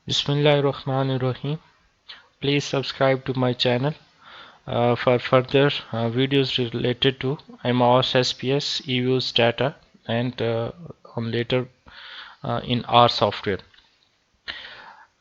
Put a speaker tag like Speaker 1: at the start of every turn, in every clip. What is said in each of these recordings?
Speaker 1: Bismillahirrahmanirrahim. Please subscribe to my channel for further videos related to MOS, SPS, EViews data and on later in R software.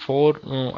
Speaker 1: 4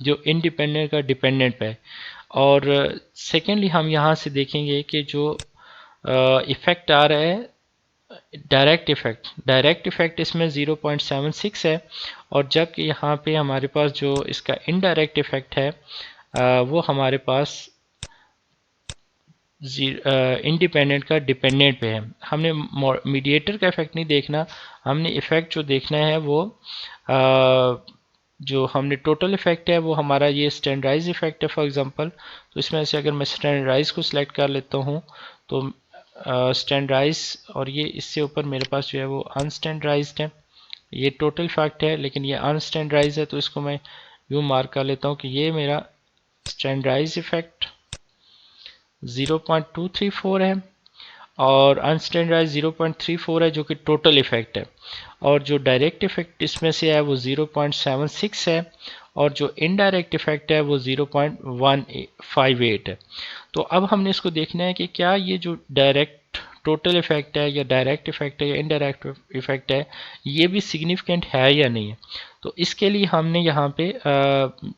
Speaker 1: جو independent کا dependent پہ ہے. اور secondly ہم یہاں سے دیکھیں گے کہ جو ایفیکٹ آ رہا ہے ڈائریکٹ ایفیکٹ اس میں 0.76 ہے، اور جبکہ یہاں پہ ہمارے پاس جو اس کا انڈائریکٹ ایفیکٹ ہے وہ ہمارے پاس انڈیپینڈنٹ کا ڈیپینڈنٹ پہ ہے. ہم نے میڈیٹر کا ایفیکٹ نہیں دیکھنا، ہم نے ایفیکٹ جو دیکھنا ہے وہ جو ہم نے ٹوٹل ایفیکٹ ہے وہ ہمارا یہ اسٹینڈرڈائز ایفیکٹ ہے. فار ایگزامپل تو اس میں سے اگر میں اسٹینڈرڈائز کو سلیکٹ کر لیتا ہوں تو اسٹینڈرڈائز، اور یہ اس سے اوپر میرے پاس جو ہے وہ انسٹینڈرڈائزڈ ہے. یہ ٹوٹل ایفیکٹ ہے لیکن یہ انسٹینڈرڈائز ہے، تو اس کو میں یوں مارک کر لیتا ہوں کہ یہ میرا اسٹینڈرڈائز ایفیکٹ 0.234 ہے اور انسٹینڈرڈائز 0.34 ہے جو کہ ٹوٹل ایفیکٹ ہے. اور جو ڈائریکٹ ایفیکٹ اس میں سے ہے وہ 0.76 ہے اور جو انڈائریکٹ ایفیکٹ ہے وہ 0.158 ہے. تو اب ہم نے اس کو دیکھنا ہے کہ کیا یہ جو ڈائریکٹ ٹوٹل ایفیکٹ ہے یا ڈائریکٹ ایفیکٹ ہے یا انڈائریکٹ ایفیکٹ ہے یہ بھی سگنیفیکنٹ ہے یا نہیں ہے. تو اس کے لیے ہم نے یہاں پہ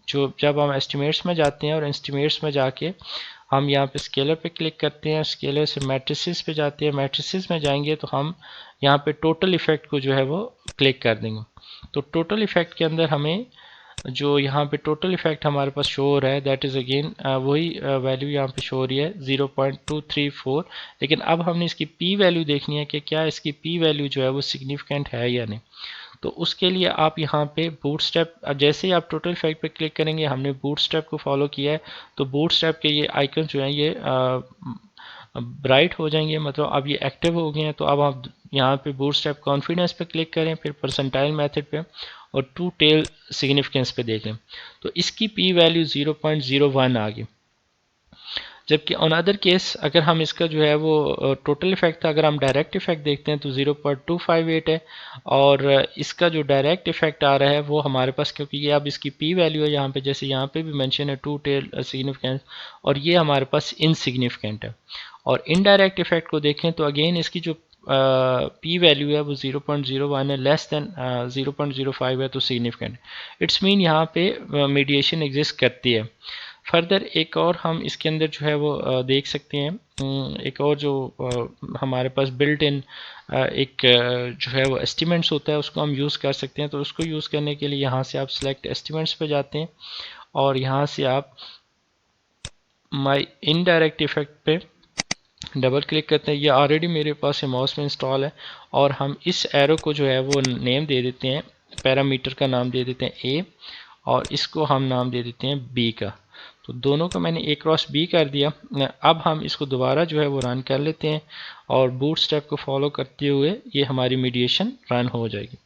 Speaker 1: جو جب ہم ایسٹیمیٹس میں جاتے ہیں اور ایسٹیمیٹس میں جا کے ہم یہاں پہ اسکیلر پہ کلک کرتے ہیں، اسکیلر سے میٹریسز پہ جاتے ہیں، میٹریسز میں جائیں گے تو ہم یہاں پہ ٹوٹل ایفیکٹ کو جو ہے وہ کلک کر دیں گے. تو ٹوٹل ایفیکٹ کے اندر ہمیں جو یہاں پہ ٹوٹل ایفیکٹ ہمارے پاس شو ہو رہا ہے دیٹ از اگین وہی ویلیو یہاں پہ شو ہو رہی ہے 0.234. لیکن اب ہم نے اس کی پی ویلیو دیکھنی ہے کہ کیا اس کی پی ویلیو جو ہے وہ سگنیفیکنٹ ہے یا نہیں. تو اس کے لیے آپ یہاں پہ بوٹ سٹیپ، جیسے ہی آپ ٹوٹل ایفیکٹ پہ کلک کریں گے، ہم نے بوٹ سٹیپ کو فالو کیا ہے تو بوٹ سٹیپ کے یہ آئیکن جو ہیں یہ برائٹ ہو جائیں گے، مطلب اب یہ ایکٹیو ہو گئے ہیں. تو اب آپ یہاں پہ بوٹ سٹیپ کانفیڈنس پہ کلک کریں، پھر پرسنٹائل میتھڈ پہ اور ٹو ٹیل سگنیفیکنس پہ دیکھ لیں تو اس کی پی ویلیو 0.01 آ گئی. جبکہ آن ادر کیس اگر ہم اس کا جو ہے وہ ٹوٹل ایفیکٹ تھا، اگر ہم ڈائریکٹ ایفیکٹ دیکھتے ہیں تو 0.258 ہے، اور اس کا جو ڈائریکٹ ایفیکٹ آ رہا ہے وہ ہمارے پاس، کیونکہ یہ اب اس کی پی ویلیو ہے یہاں پہ، جیسے یہاں پہ بھی مینشن ہے ٹو ٹیل سگنیفیکنس، اور یہ ہمارے پاس انسگنیفیکنٹ ہے. اور انڈائریکٹ ایفیکٹ کو دیکھیں تو اگین اس کی جو پی ویلیو ہے وہ 0.01 ہے، لیس دین 0.05 ہے تو سگنیفیکنٹ. اٹس مین یہاں پہ میڈیشن ایگزسٹ کرتی ہے. فردر ایک اور ہم اس کے اندر جو ہے وہ دیکھ سکتے ہیں، ایک اور جو ہمارے پاس بلٹ ان ایک جو ہے وہ ایسٹیمیٹس ہوتا ہے اس کو ہم یوز کر سکتے ہیں. تو اس کو یوز کرنے کے لیے یہاں سے آپ سلیکٹ ایسٹیمیٹس پہ جاتے ہیں اور یہاں سے آپ مائی انڈائریکٹ ایفیکٹ پہ ڈبل کلک کرتے ہیں. یہ آلریڈی میرے پاس ماؤس میں انسٹال ہے اور ہم اس ایرو کو جو ہے وہ نیم دے دیتے ہیں، پیرامیٹر کا نام دے دیتے ہیں اے، اور اس کو ہم نام دے دیتے ہیں بی کا. تو دونوں کو میں نے اے کراس بی کر دیا. اب ہم اس کو دوبارہ جو ہے وہ رن کر لیتے ہیں اور بوٹ سٹیپ کو فالو کرتے ہوئے یہ ہماری میڈیشن رن ہو جائے گی.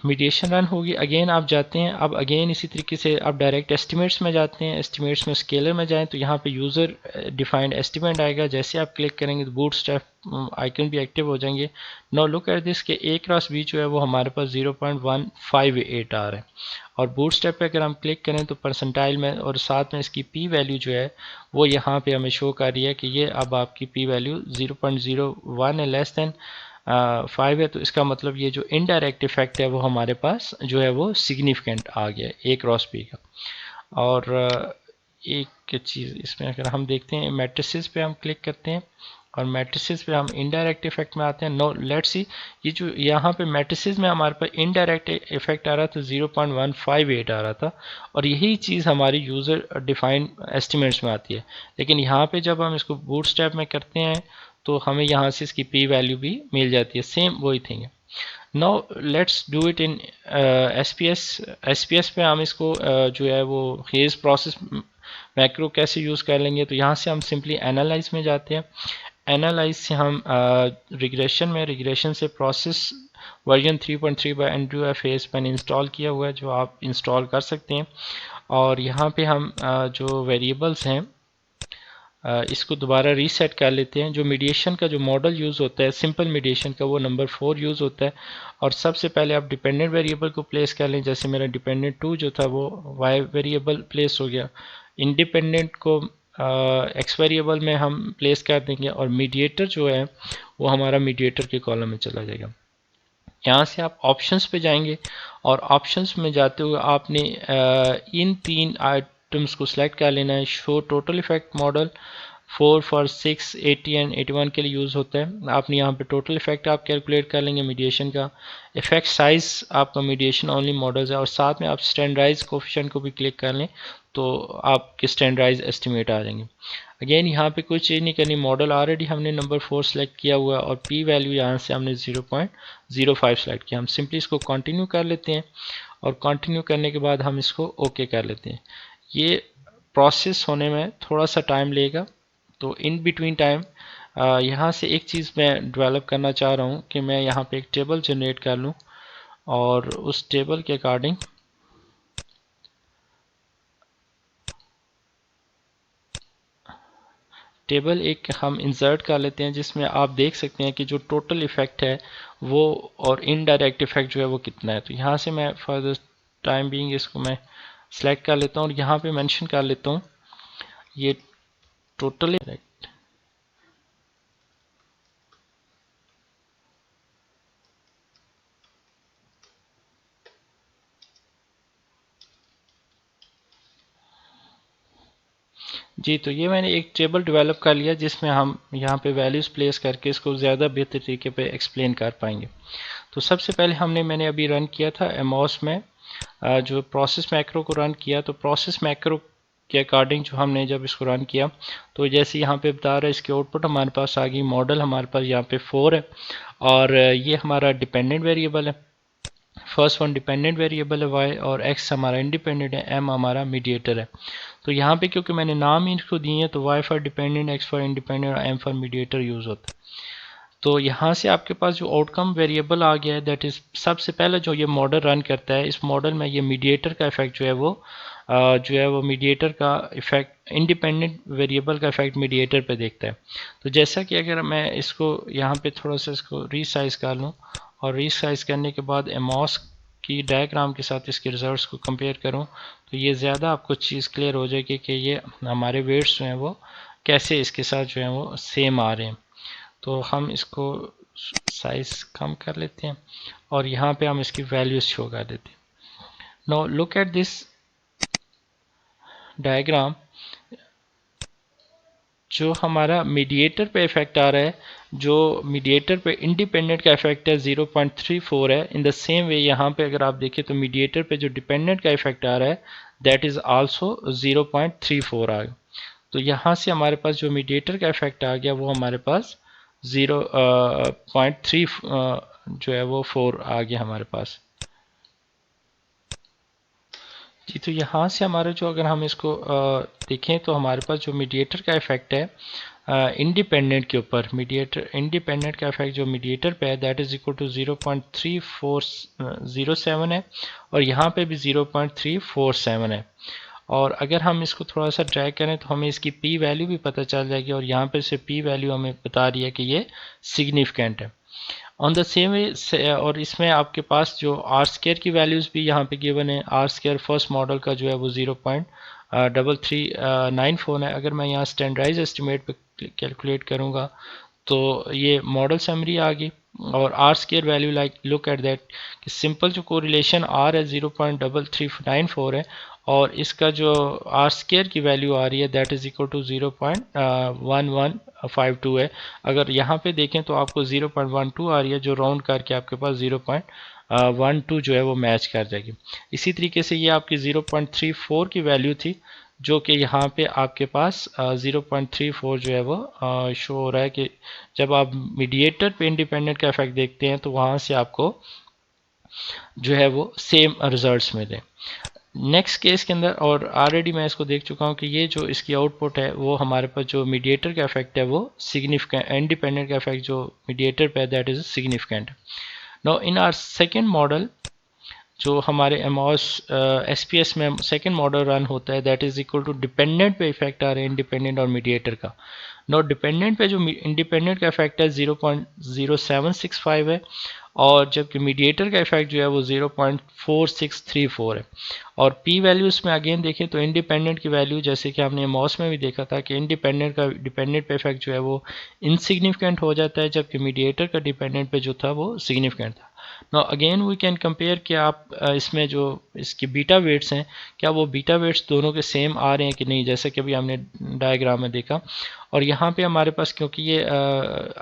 Speaker 1: میڈیشن رن ہوگی. اگین آپ جاتے ہیں، اب اگین اسی طریقے سے آپ ڈائریکٹ ایسٹیمیٹس میں جاتے ہیں، ایسٹیمیٹس میں اسکیلر میں جائیں تو یہاں پہ یوزر ڈیفائنڈ ایسٹیمیٹ آئے گا. جیسے آپ کلک کریں گے تو بوٹ سٹیپ آئیکن بھی ایکٹیو ہو جائیں گے. نو لک ایٹ دس کہ اے کراس بی جو ہے وہ ہمارے پاس 0.158 آ رہا ہے، اور بوٹ سٹیپ پہ اگر ہم کلک کریں تو پرسنٹائل میں اور ساتھ میں اس کی پی ویلیو جو ہے وہ یہاں پہ ہمیں شو کر رہی ہے کہ یہ اب آپ کی پی ویلیو 0.01 ہے، لیس دین 5 ہے. تو اس کا مطلب یہ جو انڈائریکٹ ایفیکٹ ہے وہ ہمارے پاس جو ہے وہ سگنیفیکنٹ آ گیا اے کراس بی کا. اور ایک چیز اس میں اگر ہم دیکھتے ہیں میٹریسز پہ ہم کلک کرتے ہیں اور میٹریسز پہ ہم انڈائریکٹ ایفیکٹ میں آتے ہیں. نو لیٹ سی یہ جو یہاں پہ میٹریسز میں ہمارے پاس انڈائریکٹ ایفیکٹ آ رہا تھا 0.158 آ رہا تھا، اور یہی چیز ہماری یوزر ڈیفائن ایسٹیمیٹس میں آتی ہے. لیکن یہاں پہ جب ہم اس کو بوٹ سٹیپ میں کرتے ہیں تو ہمیں یہاں سے اس کی پی ویلیو بھی مل جاتی ہے، سیم وہی تھنگ ہے. Now let's do it in S P S. S P S پہ ہم اس کو جو ہے وہ ہیز پروسیس میکرو کیسے یوز کر لیں گے. تو یہاں سے ہم سمپلی اینالائز میں جاتے ہیں، اینالائز سے ہم ریگریشن سے process version 3.3 by Andrew F S pen install کیا ہوا ہے جو آپ انسٹال کر سکتے ہیں. اور یہاں پہ ہم جو ویریبلس ہیں اس کو دوبارہ ریسیٹ کر لیتے ہیں. جو میڈیشن کا جو ماڈل یوز ہوتا ہے سمپل میڈیشن کا وہ نمبر 4 یوز ہوتا ہے. اور سب سے پہلے آپ ڈیپینڈنٹ ویریبل کو پلیس کر لیں. جیسے میرا ڈیپینڈنٹ 2 جو تھا وہ وائی ویریبل پلیس ہو گیا. انڈیپینڈنٹ کو ایکس ویریبل میں ہم پلیس کر دیں گے، اور میڈیٹر جو ہے وہ ہمارا میڈیٹر کے کالم میں چلا جائے گا. یہاں سے آپ آپشنس پہ جائیں گے اور آپشنس میں جاتے ہوئے آپ نے ان 3 آئٹمس کو سلیکٹ کر لینا ہے. Show total effect model 4 for 6 80 and 81 کے لیے یوز ہوتا ہے. آپ نے یہاں پہ ٹوٹل افیکٹ آپ کیلکولیٹ کر لیں گے میڈیشن کا. افیکٹ سائز آپ کا میڈیشن اونلی ماڈلز ہے، اور ساتھ میں آپ اسٹینڈرڈائز کوفیشنٹ کو بھی کلک کر لیں تو آپ کے اسٹینڈرڈائز ایسٹیمیٹ آ جائیں گے. اگین یہاں پہ کوئی چینج نہیں کرنی، ماڈل آلریڈی ہم نے نمبر 4 سلیکٹ کیا ہوا ہے اور پی ویلیو یہاں سے ہم نے 0.05 سلیکٹ کیا. ہم سمپلی اس کو کنٹینیو کر لیتے ہیں اور کنٹینیو کرنے کے بعد ہم اس کو اوکے کر لیتے ہیں. یہ پروسیس ہونے میں تھوڑا سا ٹائم لے گا، تو ان بٹوین ٹائم یہاں سے ایک چیز میں ڈیولپ کرنا چاہ رہا ہوں کہ میں یہاں پہ ایک ٹیبل جنریٹ کر لوں اور اس ٹیبل کے اکارڈنگ ٹیبل ایک ہم انسرٹ کر لیتے ہیں جس میں آپ دیکھ سکتے ہیں کہ جو ٹوٹل ایفیکٹ ہے وہ اور انڈائریکٹ ایفیکٹ جو ہے وہ کتنا ہے. تو یہاں سے میں فار دا ٹائم بینگ اس کو میں سلیکٹ کر لیتا ہوں اور یہاں پہ مینشن کر لیتا ہوں یہ ٹوٹل ایفیکٹ. جی تو یہ میں نے ایک ٹیبل ڈیولپ کر لیا جس میں ہم یہاں پہ ویلیوز پلیس کر کے اس کو زیادہ بہتر طریقے پہ ایکسپلین کر پائیں گے. تو سب سے پہلے میں نے ابھی رن کیا تھا ایموس میں جو پروسیس میکرو کو رن کیا. تو پروسیس میکرو کے اکارڈنگ جو ہم نے جب اس کو رن کیا تو جیسے یہاں پہ بتا رہا ہے اس کی آؤٹ پٹ ہمارے پاس آ گئی. ماڈل ہمارے پاس یہاں پہ 4 ہے اور یہ ہمارا ڈیپینڈنٹ ویریبل ہے. فرسٹ ون ڈیپینڈنٹ ویریبل ہے وائی اور ایکس ہمارا انڈیپینڈنٹ ہے، ایم ہمارا میڈیٹر ہے. تو یہاں پہ کیونکہ میں نے نام ہی اس کو دیے ہیں تو Y for dependent, X for independent اور ایم فار میڈیٹر یوز ہوتا ہے. تو یہاں سے آپ کے پاس جو آؤٹ کم ویریبل آ گیا ہے دیٹ از سب سے پہلے جو یہ ماڈل رن کرتا ہے اس ماڈل میں یہ میڈیٹر کا افیکٹ جو ہے وہ میڈیٹر کا افیکٹ انڈیپینڈنٹ ویریبل کا افیکٹ میڈیٹر پہ دیکھتا ہے. تو جیسا کہ اگر میں اس کو یہاں پہ تھوڑا سا اس کو ریسائز کر لوں اور ریسائز کرنے کے بعد ایموس کی ڈائیگرام کے ساتھ اس کے ریزلٹس کو کمپیئر کروں تو یہ زیادہ آپ کو چیز کلیئر ہو جائے گی کہ یہ ہمارے ویٹس جو ہیں وہ کیسے اس کے ساتھ جو ہیں وہ سیم آ رہے ہیں. تو ہم اس کو سائز کم کر لیتے ہیں اور یہاں پہ ہم اس کی ویلیوز شو کر دیتے ہیں. نو لک ایٹ دس ڈائیگرام. جو ہمارا میڈیٹر پہ افیکٹ آ رہا ہے، جو میڈیٹر پہ انڈیپینڈنٹ کا افیکٹ ہے 0.34 ہے. ان دا سیم وے یہاں پہ اگر آپ دیکھیں تو میڈیٹر پہ جو ڈیپینڈنٹ کا افیکٹ آ رہا ہے دیٹ از آلسو 0.34 آ گیا. تو یہاں سے ہمارے پاس جو میڈیٹر کا افیکٹ آ گیا وہ ہمارے پاس 0.3 جو ہے وہ 4 آ گیا ہمارے پاس. جی تو یہاں سے ہمارا جو اگر ہم اس کو دیکھیں تو ہمارے پاس جو میڈیٹر کا افیکٹ ہے انڈیپینڈنٹ کے اوپر، میڈیٹر انڈیپینڈنٹ کا افیکٹ جو میڈیٹر پہ ہے دیٹ از اکول ٹو 0.3407 ہے اور یہاں پہ بھی 0.347 ہے. اور اگر ہم اس کو تھوڑا سا ڈریگ کریں تو ہمیں اس کی پی ویلیو بھی پتہ چل جائے گی اور یہاں پہ سے پی ویلیو ہمیں بتا رہی ہے کہ یہ سگنیفیکنٹ ہے. آن دا سیم وے اور اس میں آپ کے پاس جو آر اسکیئر کی ویلیوز بھی یہاں پہ گیون ہے. آر اسکیئر فرسٹ ماڈل کا جو ہے وہ 0.3394 ہے. اگر میں یہاں اسٹینڈرڈائز ایسٹیمیٹ پہ کیلکولیٹ کروں گا تو یہ ماڈل سمری آ گئی اور R square value like look at that کہ سمپل جو کوریلیشن آر ہے 0.3394 ہے اور اس کا جو آر اسکیئر کی ویلیو آ رہی ہے دیٹ از اکول ٹو 0.1152 ہے. اگر یہاں پہ دیکھیں تو آپ کو 0.12 آ رہی ہے جو راؤنڈ کر کے آپ کے پاس 0.12 جو ہے وہ میچ کر جائے گی. اسی طریقے سے یہ آپ کی 0.34 کی ویلیو تھی جو کہ یہاں پہ آپ کے پاس 0.34 جو ہے وہ شو ہو رہا ہے کہ جب آپ میڈیٹر پہ انڈیپینڈنٹ کا افیکٹ دیکھتے ہیں تو وہاں سے آپ کو جو ہے وہ سیم ریزلٹس ملے. نیکسٹ کیس کے اندر اور آلریڈی میں اس کو دیکھ چکا ہوں کہ یہ جو اس کی آؤٹ پٹ ہے وہ ہمارے پاس جو میڈیٹر کا افیکٹ ہے وہ سگنیفیکنٹ، انڈیپینڈنٹ کا افیکٹ جو میڈیٹر پہ ہے that is significant. Now in our second model جو ہمارے AMOS S P S S second model run ہوتا ہے that is equal to dependent پہ افیکٹ آ رہے ہیں انڈیپینڈنٹ اور میڈیٹر کا. نو ڈیپینڈنٹ پہ جو انڈیپینڈنٹ کا افیکٹ ہے 0.0765 ہے اور جبکہ میڈیٹر کا افیکٹ جو ہے وہ 0.4634 ہے. اور پی ویلیوز میں اگین دیکھیں تو انڈیپینڈنٹ کی ویلیو جیسے کہ ہم نے موس میں بھی دیکھا تھا کہ انڈیپینڈنٹ کا ڈیپینڈنٹ پہ افیکٹ جو ہے وہ انسگنیفیکنٹ ہو جاتا ہے جبکہ میڈیٹر کا ڈیپینڈنٹ پہ جو تھا وہ سگنیفیکنٹ تھا. نا اگین وی کین کمپیئر کہ آپ اس میں جو اس کے بیٹا ویٹس ہیں کیا وہ بیٹا ویٹس دونوں کے سیم آ رہے ہیں کہ نہیں، جیسے کہ ابھی ہم نے ڈائیگرام میں دیکھا. اور یہاں پہ ہمارے پاس کیونکہ یہ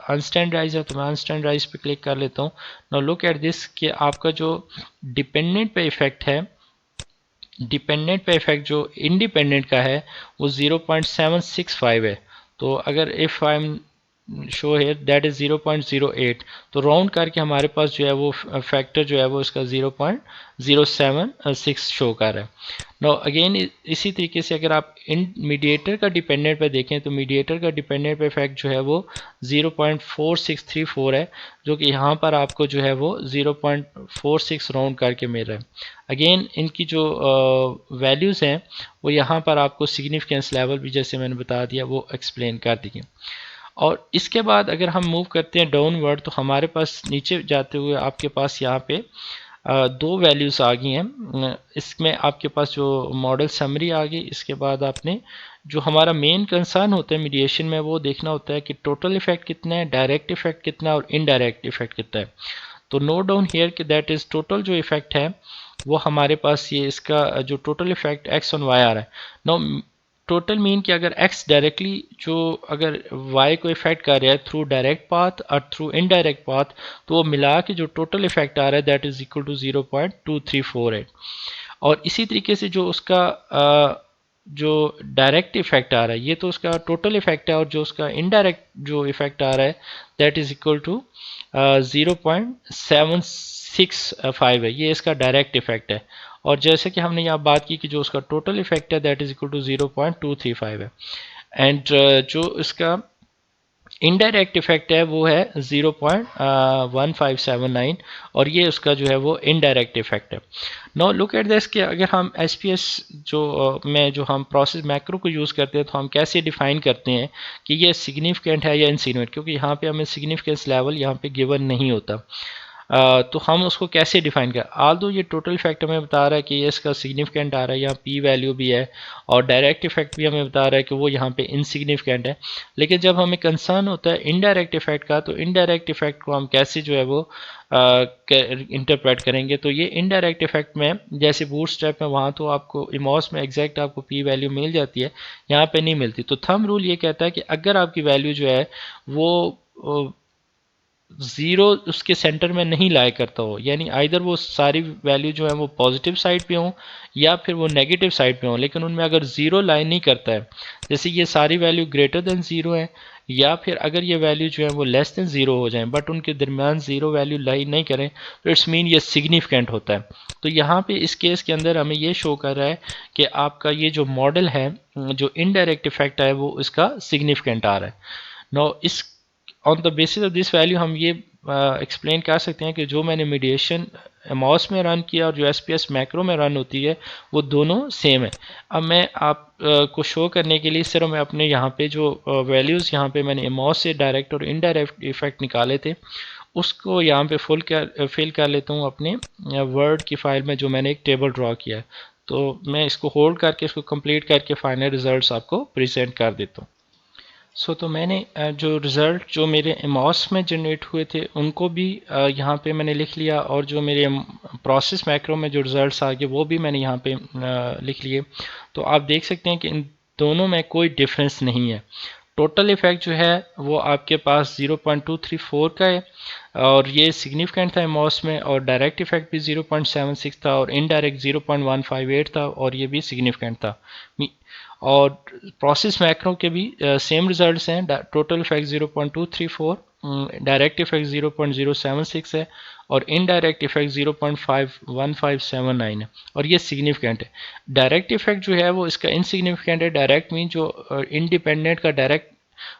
Speaker 1: انسٹینڈرائز ہے تو میں انسٹینڈرائز پہ کلک کر لیتا ہوں. نا لک ایٹ دس کہ آپ کا جو ڈپینڈنٹ پہ ایفیکٹ ہے، ڈپینڈنٹ پہ ایفیکٹ جو انڈیپینڈنٹ کا ہے وہ 0.765 ہے. تو اگر if I am show here that is 0.08 تو راؤنڈ کر کے ہمارے پاس جو ہے وہ فیکٹر جو ہے وہ اس کا 0.076 شو کر رہا ہے. نو اگین اسی طریقے سے اگر آپ میڈیٹر کا ڈیپینڈنٹ پہ دیکھیں تو میڈیٹر کا ڈیپینڈنٹ پہ ایفیکٹ جو ہے وہ 0.4634 ہے، جو کہ یہاں پر آپ کو جو ہے وہ 0.46 راؤنڈ کر کے مل رہا ہے. اگین ان کی جو ویلیوز ہیں وہ یہاں پر آپ کو سگنیفیکینس لیول بھی جیسے میں نے بتا دیا وہ ایکسپلین کر دیے. اور اس کے بعد اگر ہم موو کرتے ہیں ڈاؤن ورڈ تو ہمارے پاس نیچے جاتے ہوئے آپ کے پاس یہاں پہ دو ویلیوز آ گئی ہیں. اس میں آپ کے پاس جو ماڈل سمری آ گئی، اس کے بعد آپ نے جو ہمارا مین کنسرن ہوتا ہے میڈیشن میں وہ دیکھنا ہوتا ہے کہ ٹوٹل ایفیکٹ کتنا ہے، ڈائریکٹ ایفیکٹ کتنا ہے اور انڈائریکٹ ایفیکٹ کتنا ہے. تو نوٹ ڈاؤن ہیئر کہ دیٹ از ٹوٹل جو ایفیکٹ ہے وہ ہمارے پاس یہ اس کا جو ٹوٹل ایفیکٹ ایکس آن وائی آ رہا ہے. نو ٹوٹل مین کہ اگر ایکس ڈائریکٹلی جو اگر وائی کو افیکٹ کر رہا ہے تھرو ڈائریکٹ پاتھ اور تھرو انڈائریکٹ پاتھ تو وہ ملا کے جو ٹوٹل افیکٹ آ رہا ہے دیٹ از اکول ٹو 0.2348. اور اسی طریقے سے جو اس کا جو ڈائریکٹ ایفیکٹ آ رہا ہے یہ تو اس کا ٹوٹل ایفیکٹ ہے، اور جو اس کا انڈائریکٹ جو ایفیکٹ آ رہا ہے دیٹ از اکول ٹو 0.765 ہے، یہ اس کا ڈائریکٹ ایفیکٹ ہے. اور جیسے کہ ہم نے یہاں بات کی کہ جو اس کا ٹوٹل ایفیکٹ ہے دیٹ از اکول ٹو 0.235 ہے. اینڈ جو اس کا انڈائریکٹ ایفیکٹ ہے وہ ہے 0.1579 اور یہ اس کا جو ہے وہ انڈائریکٹ ایفیکٹ ہے. نو لک ایٹ دس کہ اگر ہم ایس پی ایس جو ہم پروسیس میکرو کو یوز کرتے ہیں تو ہم کیسے ڈیفائن کرتے ہیں کہ یہ سگنیفیکینٹ ہے یا انسیگنیفیکینٹ، کیونکہ یہاں پہ ہمیں سگنیفیکینس لیول یہاں پہ گیون نہیں ہوتا. تو ہم اس کو کیسے ڈیفائن کریں؟ آلدو یہ ٹوٹل ایفیکٹ ہمیں بتا رہا ہے کہ یہ اس کا سگنیفیکینٹ آ رہا ہے، یہاں پی ویلیو بھی ہے، اور ڈائریکٹ ایفیکٹ بھی ہمیں بتا رہا ہے کہ وہ یہاں پہ انسگنیفیکینٹ ہے. لیکن جب ہمیں کنسرن ہوتا ہے انڈائریکٹ ایفیکٹ کا تو انڈائریکٹ ایفیکٹ کو ہم کیسے جو ہے وہ انٹرپریٹ کریں گے؟ تو یہ انڈائریکٹ ایفیکٹ میں جیسے بوٹ اسٹریپ میں وہاں تو آپ کو ایموس میں ایگزیکٹ آپ کو پی ویلیو مل جاتی ہے، یہاں پہ نہیں ملتی. تو تھم رول یہ کہتا ہے کہ اگر آپ کی ویلیو جو ہے وہ زیرو اس کے سینٹر میں نہیں لائے کرتا ہو، یعنی آئیدر وہ ساری ویلیو جو ہے وہ پازیٹیو سائڈ پہ ہوں یا پھر وہ نیگیٹو سائڈ پہ ہوں، لیکن ان میں اگر زیرو لائی نہیں کرتا ہے، جیسے یہ ساری ویلیو گریٹر دین زیرو ہے یا پھر اگر یہ ویلیو جو ہے وہ لیس دین زیرو ہو جائیں بٹ ان کے درمیان زیرو ویلیو لائی نہیں کریں تو اٹس مین یہ سگنیفیکینٹ ہوتا ہے. تو یہاں پہ اس کیس کے اندر ہمیں یہ شو کر رہا ہے کہ آپ کا یہ جو ماڈل ہے جو انڈائریکٹ ایفیکٹ ہے وہ اس کا سگنیفیکینٹ آ رہا ہے. نو اس on the basis of this value ہم یہ ایکسپلین کر سکتے ہیں کہ جو میں نے میڈیشن ایموس میں رن کیا اور جو ایس پی ایس میکرو میں رن ہوتی ہے وہ دونوں سیم ہے. اب میں آپ کو شو کرنے کے لیے صرف میں اپنے یہاں پہ جو ویلیوز یہاں پہ میں نے ایموس سے ڈائریکٹ اور انڈائریکٹ ایفیکٹ نکالے تھے اس کو یہاں پہ فل کر لیتا ہوں اپنے ورڈ کی فائل میں جو میں نے ایک ٹیبل ڈرا کیا ہے. تو میں اس کو ہولڈ کر کے اس کو کمپلیٹ کر کے فائنل ریزلٹس آپ کو پریزنٹ کر دیتا ہوں. تو میں نے جو رزلٹ جو میرے ایموس میں جنریٹ ہوئے تھے ان کو بھی یہاں پہ میں نے لکھ لیا، اور جو میرے پروسیس میکرو میں جو رزلٹس آگے وہ بھی میں نے یہاں پہ لکھ لیے. تو آپ دیکھ سکتے ہیں کہ ان دونوں میں کوئی ڈفرینس نہیں ہے. ٹوٹل ایفیکٹ جو ہے وہ آپ کے پاس 0.234 کا ہے اور یہ سگنیفیکینٹ تھا ایموس میں، اور ڈائریکٹ ایفیکٹ بھی 0.76 تھا اور انڈائریکٹ 0.158 تھا اور یہ بھی سگنیفیکینٹ تھا. اور پروسیس میکرو کے بھی سیم ریزلٹس ہیں. ٹوٹل ایفیکٹ 0.234، ڈائریکٹ ایفیکٹ 0.076 ہے اور انڈائریکٹ ایفیکٹ 0.1579 ہے اور یہ سگنیفیکینٹ ہے. ڈائریکٹ ایفیکٹ جو ہے وہ اس کا انسگنیفیکینٹ ہے. ڈائریکٹ مین جو انڈیپینڈنٹ کا direct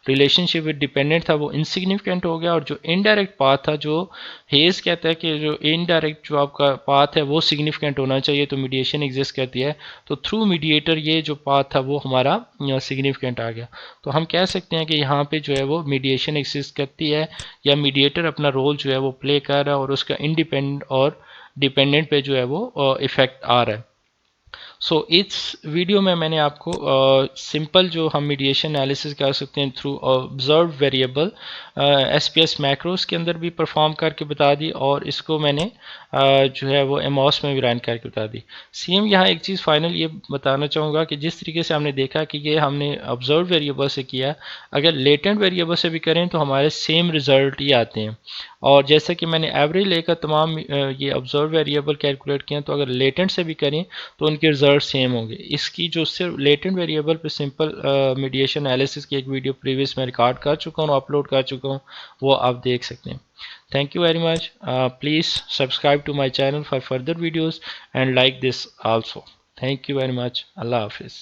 Speaker 1: relation ship with dependent تھا وہ انسگنیفیکینٹ ہو گیا، اور جو انڈائریکٹ پاتھ تھا جو ہیز کہتا ہے کہ جو انڈائریکٹ جو آپ کا پاتھ ہے وہ سگنیفیکینٹ ہونا چاہیے تو میڈیشن ایگزسٹ کرتی ہے. تو تھرو میڈیٹر یہ جو پاتھ تھا وہ ہمارا سگنیفیکینٹ آ گیا. تو ہم کہہ سکتے ہیں کہ یہاں پہ جو ہے وہ میڈیشن ایگزسٹ کرتی ہے یا میڈیٹر اپنا رول جو ہے وہ پلے کر رہا ہے اور اس کا انڈیپینڈنٹ اور ڈیپینڈنٹ پہ جو ہے وہ ایفیکٹ آ رہا ہے. سو اس ویڈیو میں نے آپ کو سمپل جو ہم میڈیشن انالیسس کر سکتے ہیں through observe variable S P S macros کے اندر بھی پرفارم کر کے بتا دی، اور اس کو میں نے جو ہے وہ ایموس میں بھی رن کر کے بتا دی۔ سیم یہاں ایک چیز فائنل یہ بتانا چاہوں گا کہ جس طریقے سے ہم نے دیکھا کہ یہ ہم نے آبزرو ویریبل سے کیا، اگر لیٹنٹ ویریبل سے بھی کریں تو ہمارے سیم رزلٹ ہی آتے ہیں۔ اور جیسا کہ میں نے ایوریج لے کر تمام یہ آبزرو ویریبل کیلکولیٹ کیا، تو اگر لیٹنٹ سے بھی کریں تو ان کے رزلٹ سیم ہوں گے۔ اس کی جو صرف لیٹنٹ ویریبل پہ سمپل میڈیشن انالیسس کی ایک ویڈیو پریویس میں ریکارڈ کر چکا ہوں، اپلوڈ کر چکا ہوں، وہ آپ دیکھ سکتے ہیں۔ Thank you very much. Please subscribe to my channel for further videos and like this also. Thank you very much. Allah Hafiz.